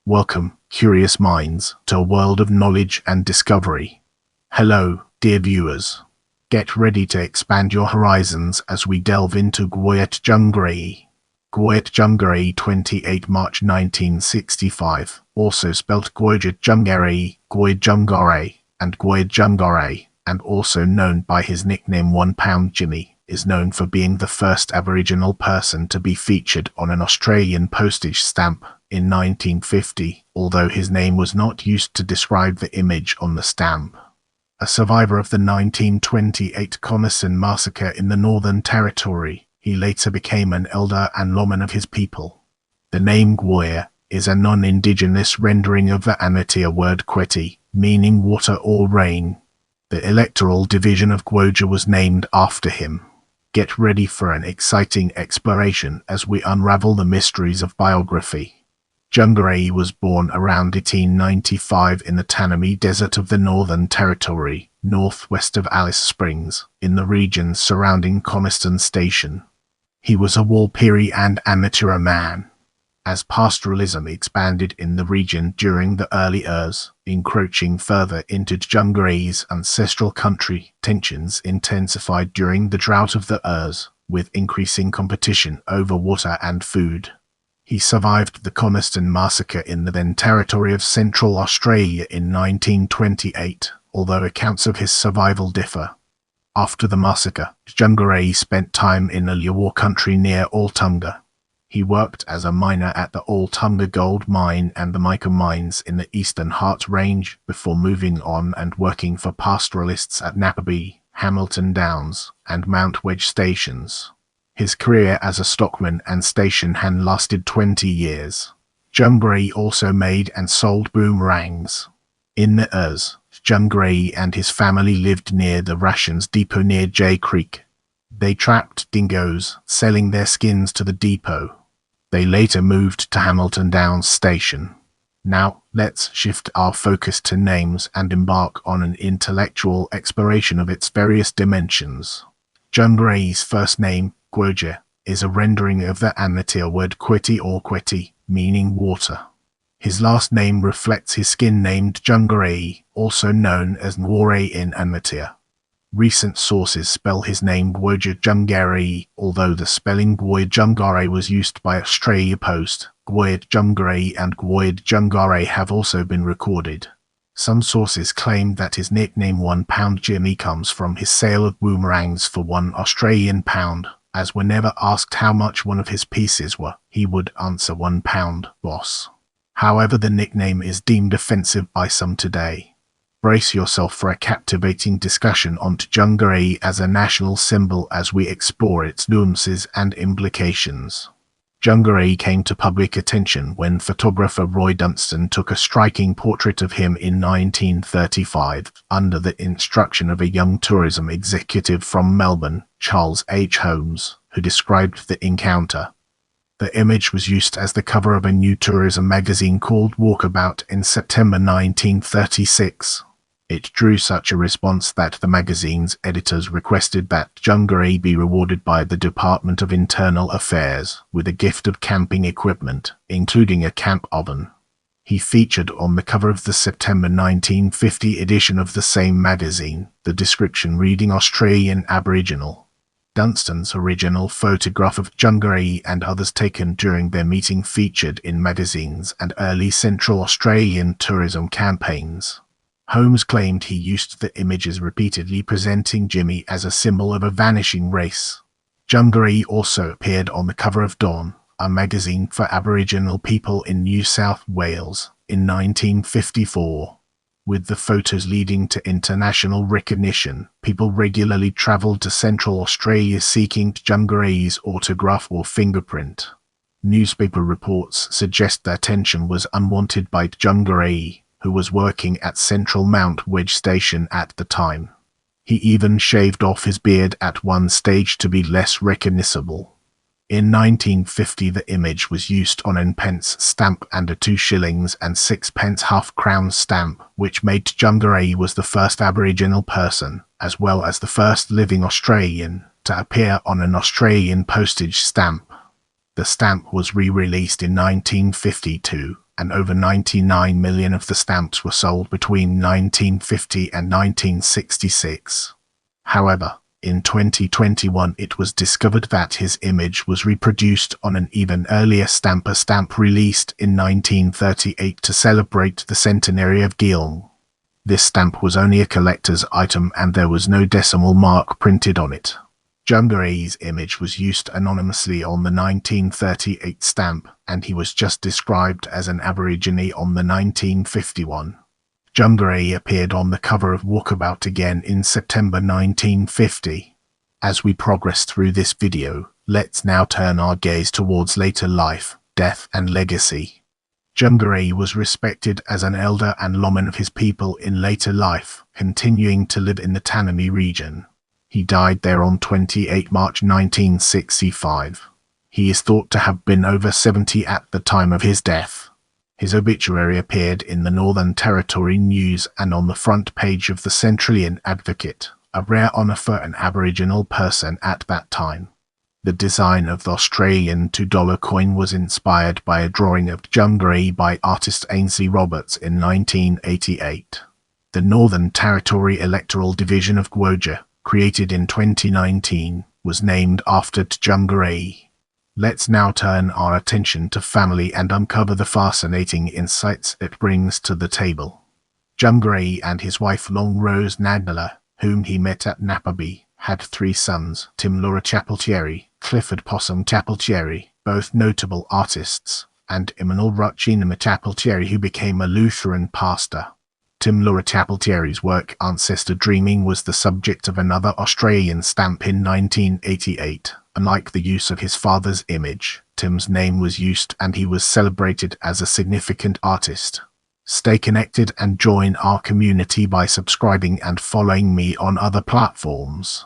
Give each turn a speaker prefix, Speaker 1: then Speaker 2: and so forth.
Speaker 1: Welcome, curious minds, to a world of knowledge and discovery. Hello, dear viewers. Get ready to expand your horizons as we delve into Gwoya Tjungurrayi. Gwoya Tjungurrayi, 28 March 1965, also spelt Gwoja Jungarai, Gwoya Jungarai, and Gwoya Jungarai, and also known by his nickname £1 Jimmy, is known for being the first Aboriginal person to be featured on an Australian postage stamp in 1950, although his name was not used to describe the image on the stamp. A survivor of the 1928 Coniston massacre in the Northern Territory, he later became an elder and lawman of his people. The name Gwoya is a non-Indigenous rendering of the Anmatyerr word Kwatye, meaning water or rain. The electoral division of Gwoja was named after him. Get ready for an exciting exploration as we unravel the mysteries of biography. Jungarai was born around 1895 in the Tanami Desert of the Northern Territory, northwest of Alice Springs, in the region surrounding Coniston Station. He was a Warlpiri and Anmatyerr man. As pastoralism expanded in the region during the early years, encroaching further into Djungurray's ancestral country, tensions intensified during the drought of the years, with increasing competition over water and food. He survived the Coniston massacre in the then territory of Central Australia in 1928, although accounts of his survival differ. After the massacre, Djungurrayi spent time in the Lewa country near Altunga. He worked as a miner at the Altunga gold mine and the mica mines in the Eastern Heart Range before moving on and working for pastoralists at Napaby, Hamilton Downs, and Mount Wedge stations. His career as a stockman and station hand lasted 20 years. Djungurrayi also made and sold boomerangs. In the years, Djungurrayi and his family lived near the rations depot near Jay Creek. They trapped dingoes, selling their skins to the depot. They later moved to Hamilton Downs Station. Now, let's shift our focus to names and embark on an intellectual exploration of its various dimensions. Djungurrayi's first name, Gwoja, is a rendering of the Anmatyerr word Kwatye or Kwatye, meaning water. His last name reflects his skin named Djungurrayi, also known as Ngwore in Anmatyerr. Recent sources spell his name Gwoja Jungarai, although the spelling Gwoya Jungarai was used by Australia Post. Gwoya Jungarai and Gwoya Jungarai have also been recorded. Some sources claim that his nickname £1 Jimmy comes from his sale of boomerangs for £1 Australian pound. As whenever asked how much one of his pieces were, he would answer £1, boss. However, the nickname is deemed offensive by some today. Brace yourself for a captivating discussion on Djungurrayi as a national symbol as we explore its nuances and implications. Djungurrayi came to public attention when photographer Roy Dunstan took a striking portrait of him in 1935, under the instruction of a young tourism executive from Melbourne, Charles H. Holmes, who described the encounter. The image was used as the cover of a new tourism magazine called Walkabout in September 1936. It drew such a response that the magazine's editors requested that Djungurrayi be rewarded by the Department of Internal Affairs with a gift of camping equipment, including a camp oven. He featured on the cover of the September 1950 edition of the same magazine, the description reading Australian Aboriginal. Dunstan's original photograph of Djungurrayi and others taken during their meeting featured in magazines and early Central Australian tourism campaigns. Holmes claimed he used the images repeatedly, presenting Jimmy as a symbol of a vanishing race. Djungurrayi also appeared on the cover of Dawn, a magazine for Aboriginal people in New South Wales, in 1954. With the photos leading to international recognition, people regularly travelled to Central Australia seeking Djungurrayi's autograph or fingerprint. Newspaper reports suggest the attention was unwanted by Djungurrayi, who was working at Central Mount Wedge Station at the time. He even shaved off his beard at one stage to be less recognizable. In 1950 the image was used on an pence stamp and a 2 shillings and 6 half-crown stamp, which made Djungurrayi was the first Aboriginal person, as well as the first living Australian, to appear on an Australian postage stamp. The stamp was re-released in 1952, and over 99 million of the stamps were sold between 1950 and 1966. However, in 2021 it was discovered that his image was reproduced on an even earlier stamp, a stamp released in 1938 to celebrate the centenary of Gyeong. This stamp was only a collector's item and there was no decimal mark printed on it. Djungarrayi's image was used anonymously on the 1938 stamp, and he was just described as an Aborigine on the 1951. Djungarrayi appeared on the cover of Walkabout again in September 1950. As we progress through this video, let's now turn our gaze towards later life, death and legacy. Djungarrayi was respected as an elder and lawman of his people in later life, continuing to live in the Tanami region. He died there on 28 March 1965. He is thought to have been over 70 at the time of his death. His obituary appeared in the Northern Territory News and on the front page of the Centralian Advocate, a rare honour for an Aboriginal person at that time. The design of the Australian $2 coin was inspired by a drawing of Djungarrayi by artist Ainsley Roberts in 1988. The Northern Territory Electoral Division of Gwoja, created in 2019, was named after Tjungurrayi. Let's now turn our attention to family and uncover the fascinating insights it brings to the table. Djungarrayi and his wife Longrose Nagala, whom he met at Napabi, had 3 sons, Timlora Chapeltieri, Clifford Possum Chapeltieri, both notable artists, and Imanol Ruchinama Chapeltieri, who became a Lutheran pastor. Timlora Chapeltieri's work Ancestor Dreaming was the subject of another Australian stamp in 1988. Unlike the use of his father's image, Tim's name was used and he was celebrated as a significant artist. Stay connected and join our community by subscribing and following me on other platforms.